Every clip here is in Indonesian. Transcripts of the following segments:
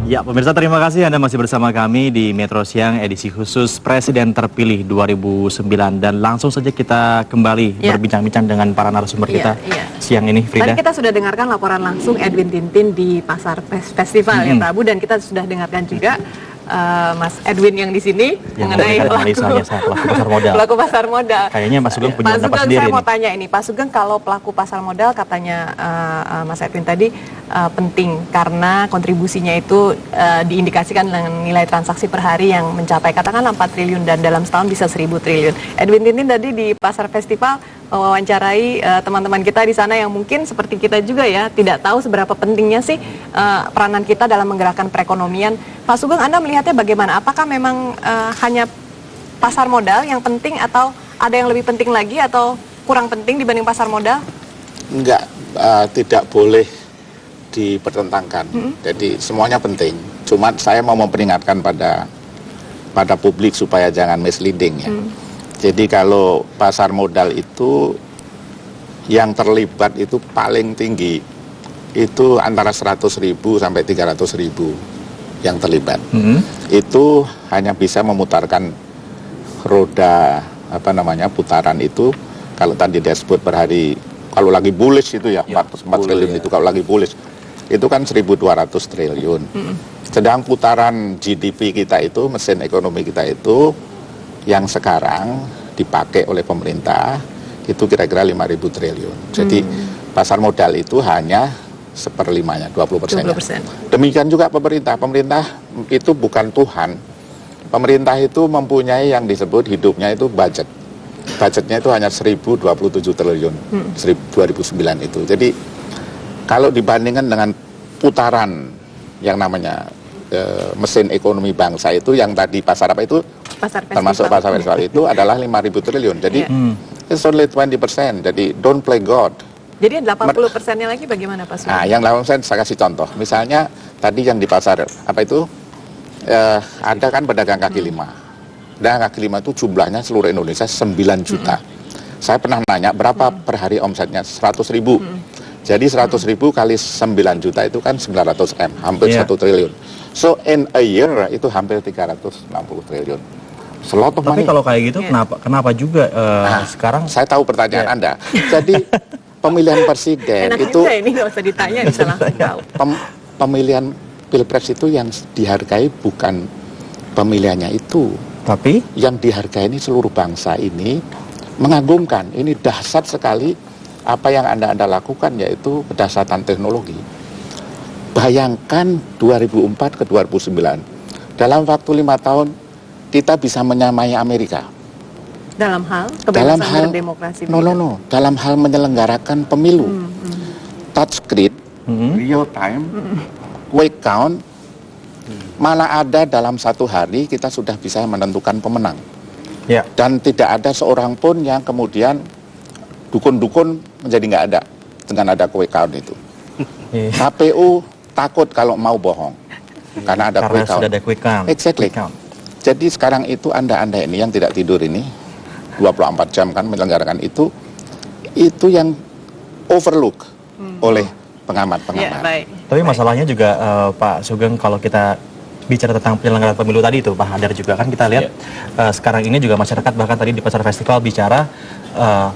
Ya, pemirsa, terima kasih Anda masih bersama kami di Metro Siang edisi khusus Presiden Terpilih 2009. Dan langsung saja kita kembali berbincang-bincang dengan para narasumber kita siang ini, Frida. Tadi kita sudah dengarkan laporan langsung Edwin Tintin di Pasar Festival ya Prabu, dan kita sudah dengarkan juga Mas Edwin yang di sini yang mengenai pelaku pasar modal. Pelaku pasar modal. Kayaknya Mas Sugeng punya pendapat sendiri. Saya mau tanya ini, Pak Sugeng, kalau pelaku pasar modal katanya Mas Edwin tadi penting karena kontribusinya itu diindikasikan dengan nilai transaksi per hari yang mencapai katakanlah 4 triliun dan dalam setahun bisa 1.000 triliun. Edwin Tintin tadi di Pasar Festival mewawancarai teman-teman kita di sana yang mungkin seperti kita juga ya, tidak tahu seberapa pentingnya sih peranan kita dalam menggerakkan perekonomian. Pak Sugeng, Anda melihatnya bagaimana? Apakah memang hanya pasar modal yang penting atau ada yang lebih penting lagi atau kurang penting dibanding pasar modal? Enggak, tidak boleh dipertentangkan. Jadi semuanya penting. Cuma saya mau memperingatkan pada publik supaya jangan misleading ya. Jadi kalau pasar modal itu yang terlibat itu paling tinggi itu antara 100.000 sampai 300.000 yang terlibat. Itu hanya bisa memutarkan roda putaran itu kalau tadi disebut per hari, kalau lagi bullish itu ya 4 triliun itu kalau lagi bullish itu kan 1.200 triliun. Sedang putaran GDP kita itu, mesin ekonomi kita itu yang sekarang dipakai oleh pemerintah itu kira-kira 5.000 triliun. Jadi pasar modal itu hanya 1/5-nya, 20%. Demikian juga pemerintah. Pemerintah itu bukan Tuhan. Pemerintah itu mempunyai yang disebut hidupnya itu budget. Budgetnya itu hanya 1.027 triliun 2009 itu. Jadi kalau dibandingkan dengan putaran yang namanya mesin ekonomi bangsa itu yang tadi pasar apa itu termasuk pasar festival itu adalah 5.000 triliun. Jadi it's only 20%. Jadi don't play God. Jadi 80%-nya lagi bagaimana Pak Sugeng? Nah, yang 80% saya kasih contoh. Misalnya tadi yang di pasar apa itu ada kan pedagang kaki lima. Pedagang kaki lima itu jumlahnya seluruh Indonesia 9 juta. Saya pernah nanya berapa per hari omsetnya, 100.000. Jadi 100.000 kali 9 juta itu kan 900 M, hampir 1 triliun. So in a year itu hampir 360 triliun. Tapi kalau kayak gitu kenapa juga sekarang saya tahu pertanyaan Anda. Jadi pemilihan presiden enak itu juga ini nggak usah ditanya, bisa langsung tahu. Pemilihan pilpres itu yang dihargai bukan pemilihannya itu, tapi yang dihargai ini seluruh bangsa ini mengagumkan. Ini dahsyat sekali apa yang Anda lakukan, yaitu berdasarkan teknologi. Bayangkan 2004 ke 2009 dalam waktu 5 tahun kita bisa menyamai Amerika. Dalam hal kebebasan berdemokrasi. No. Dalam hal menyelenggarakan pemilu. Touchscreen, real time, quick count, mana ada dalam satu hari kita sudah bisa menentukan pemenang. Dan tidak ada seorang pun yang kemudian dukun-dukun menjadi nggak ada dengan ada quick count itu. KPU takut kalau mau bohong karena ada quick count. Sudah ada quick count. Exactly. Jadi sekarang itu anda ini yang tidak tidur ini 24 jam kan menyelenggarakan itu yang overlook oleh pengamat-pengamat. Tapi masalahnya juga Pak Sugeng, kalau kita bicara tentang penyelenggaraan pemilu tadi itu Pak Hadar juga kan kita lihat sekarang ini juga masyarakat bahkan tadi di Pasar Festival bicara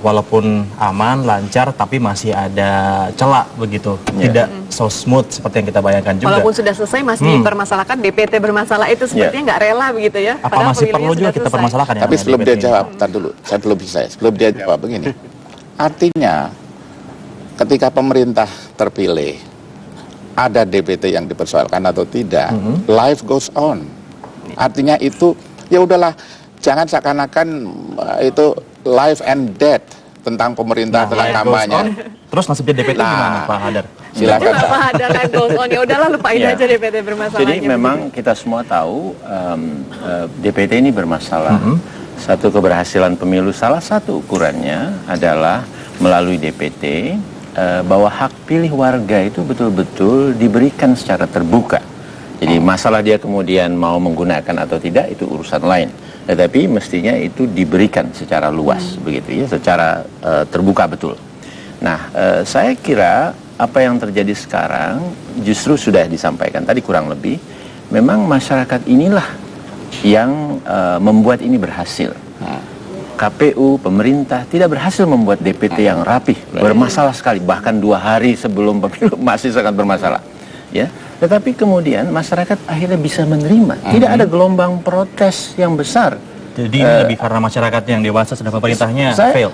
walaupun aman, lancar, tapi masih ada celah begitu. Tidak so smooth seperti yang kita bayangkan juga. Walaupun sudah selesai masih dipermasalahkan, DPT bermasalah itu sepertinya nggak rela begitu ya. Apa masih perlu juga kita permasalahkan ya? Tapi sebelum dia jawab, tar dulu, saya belum bisa. Sebelum dia jawab begini. Artinya ketika pemerintah terpilih ada DPT yang dipersoalkan atau tidak, life goes on. Artinya itu ya udahlah, jangan seakan-akan itu life and death tentang pemerintah tentang kampanye. Terus nasibnya DPT gimana Pak Hadar? Silakan Pak Hadar, life goes on. Ya udahlah, lupain aja DPT bermasalah. Jadi memang kita semua tahu DPT ini bermasalah. Satu keberhasilan pemilu salah satu ukurannya adalah melalui DPT bahwa hak pilih warga itu betul-betul diberikan secara terbuka. Jadi masalah dia kemudian mau menggunakan atau tidak itu urusan lain. Tetapi mestinya itu diberikan secara luas begitu ya, secara terbuka betul. Nah, saya kira apa yang terjadi sekarang justru sudah disampaikan tadi kurang lebih memang masyarakat inilah yang membuat ini berhasil. KPU, pemerintah tidak berhasil membuat DPT yang rapih, bermasalah sekali, bahkan 2 hari sebelum pemilu masih sangat bermasalah. Ya, tetapi kemudian masyarakat akhirnya bisa menerima, tidak ada gelombang protes yang besar. Jadi ini lebih karena masyarakat yang dewasa, sedang pemerintahnya fail.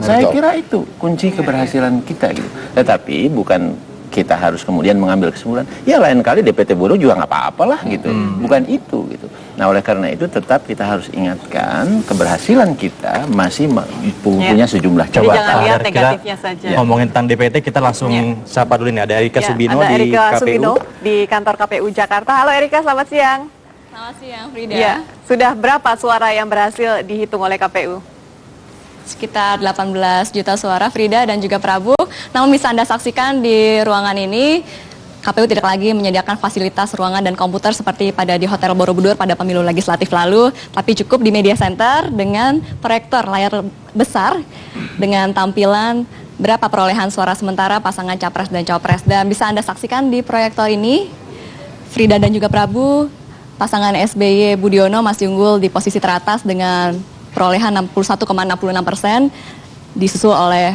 Saya kira itu kunci keberhasilan kita gitu. Tetapi bukan kita harus kemudian mengambil kesimpulan, ya lain kali DPT bodoh juga nggak apa-apalah gitu. Bukan itu gitu. Nah oleh karena itu tetap kita harus ingatkan keberhasilan kita masih punya sejumlah Jadi catatan. jangan lihat Kita negatifnya saja. ngomongin tentang DPT, kita langsung sapa dulu nih. Ada Erika Subino ada di Erika KPU. Subino di kantor KPU Jakarta. Halo Erika, selamat siang. Selamat siang, Frida. Ya, sudah berapa suara yang berhasil dihitung oleh KPU? Sekitar 18 juta suara, Frida dan juga Prabu. Namun bisa Anda saksikan di ruangan ini, KPU tidak lagi menyediakan fasilitas ruangan dan komputer seperti pada di Hotel Borobudur pada pemilu legislatif lalu, tapi cukup di media center dengan proyektor layar besar dengan tampilan berapa perolehan suara sementara pasangan Capres dan Cawapres. Dan bisa Anda saksikan di proyektor ini, Frida dan juga Prabu, pasangan SBY Budiono masih unggul di posisi teratas dengan perolehan 61,66%, disusul oleh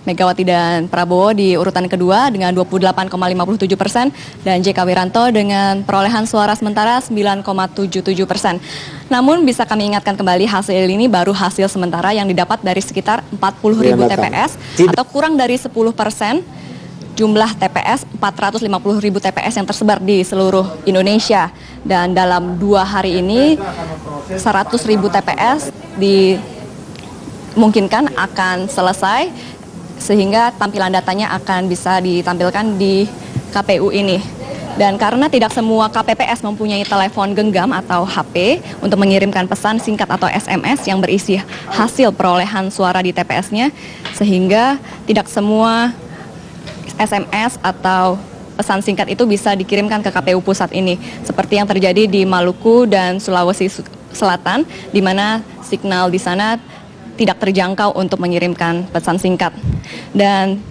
Megawati dan Prabowo di urutan kedua dengan 28,57% dan JK Wiranto dengan perolehan suara sementara 9,77%. Namun bisa kami ingatkan kembali hasil ini baru hasil sementara yang didapat dari sekitar 40.000 TPS atau kurang dari 10% jumlah TPS 450.000 TPS yang tersebar di seluruh Indonesia. Dan dalam 2 hari ini 100.000 TPS dimungkinkan akan selesai sehingga tampilan datanya akan bisa ditampilkan di KPU ini. Dan karena tidak semua KPPS mempunyai telepon genggam atau HP untuk mengirimkan pesan singkat atau SMS yang berisi hasil perolehan suara di TPS-nya, sehingga tidak semua SMS atau pesan singkat itu bisa dikirimkan ke KPU pusat ini. Seperti yang terjadi di Maluku dan Sulawesi Selatan, di mana signal di sana tidak terjangkau untuk mengirimkan pesan singkat. Dan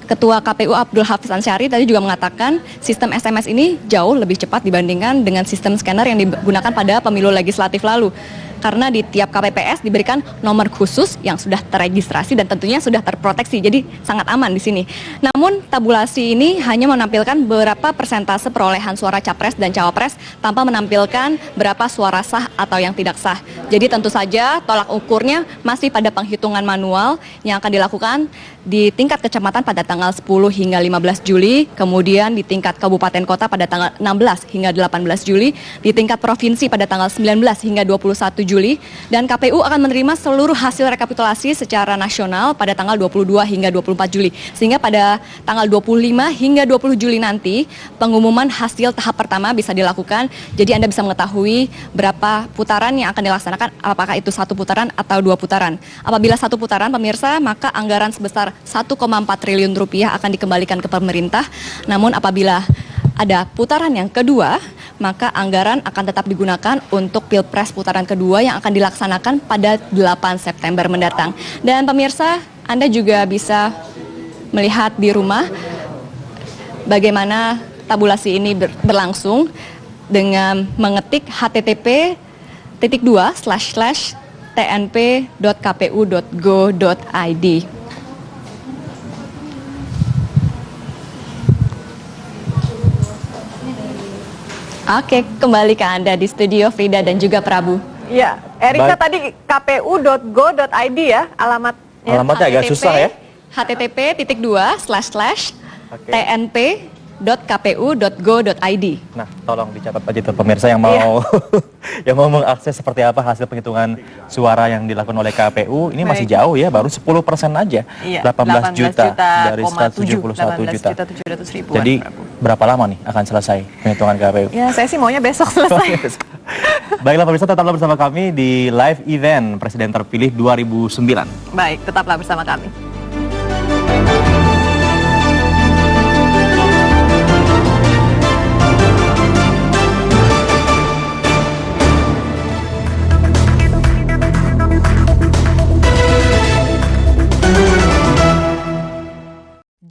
Ketua KPU Abdul Hafiz Ansyari tadi juga mengatakan sistem SMS ini jauh lebih cepat dibandingkan dengan sistem scanner yang digunakan pada pemilu legislatif lalu. Karena di tiap KPPS diberikan nomor khusus yang sudah terregistrasi dan tentunya sudah terproteksi, jadi sangat aman di sini. Namun tabulasi ini hanya menampilkan berapa persentase perolehan suara Capres dan Cawapres tanpa menampilkan berapa suara sah atau yang tidak sah. Jadi tentu saja tolak ukurnya masih pada penghitungan manual yang akan dilakukan di tingkat kecamatan pada tanggal 10 hingga 15 Juli, kemudian di tingkat kabupaten kota pada tanggal 16 hingga 18 Juli, di tingkat provinsi pada tanggal 19 hingga 21 Juli, dan KPU akan menerima seluruh hasil rekapitulasi secara nasional pada tanggal 22 hingga 24 Juli. Sehingga pada tanggal 25 hingga 20 Juli nanti pengumuman hasil tahap pertama bisa dilakukan. Jadi Anda bisa mengetahui berapa putaran yang akan dilaksanakan, apakah itu 1 putaran atau 2 putaran. Apabila 1 putaran pemirsa, maka anggaran sebesar 1,4 triliun rupiah akan dikembalikan ke pemerintah. Namun apabila ada putaran yang kedua, maka anggaran akan tetap digunakan untuk Pilpres putaran kedua yang akan dilaksanakan pada 8 September mendatang. Dan pemirsa, Anda juga bisa melihat di rumah bagaimana tabulasi ini berlangsung dengan mengetik http://tnp.kpu.go.id. Oke, kembali ke Anda di studio Frida dan juga Prabu. Ya, Erika tadi kpu.go.id ya alamatnya. Alamatnya agak susah ya. http://tnp.kpu.go.id. Nah, tolong dicatat aja tuh pemirsa yang mau yang mau mengakses seperti apa hasil penghitungan suara yang dilakukan oleh KPU. Ini masih jauh ya, baru 10% aja. Iya, 18 juta dari 171 juta. 18.700.000. Jadi berapa lama nih akan selesai penghitungan KPU? Ya, saya sih maunya besok selesai. Baiklah pemirsa, tetaplah bersama kami di live event Presiden Terpilih 2009. Baik, tetaplah bersama kami.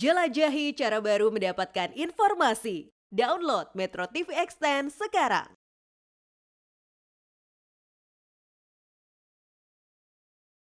Jelajahi cara baru mendapatkan informasi. Download Metro TV Extend sekarang.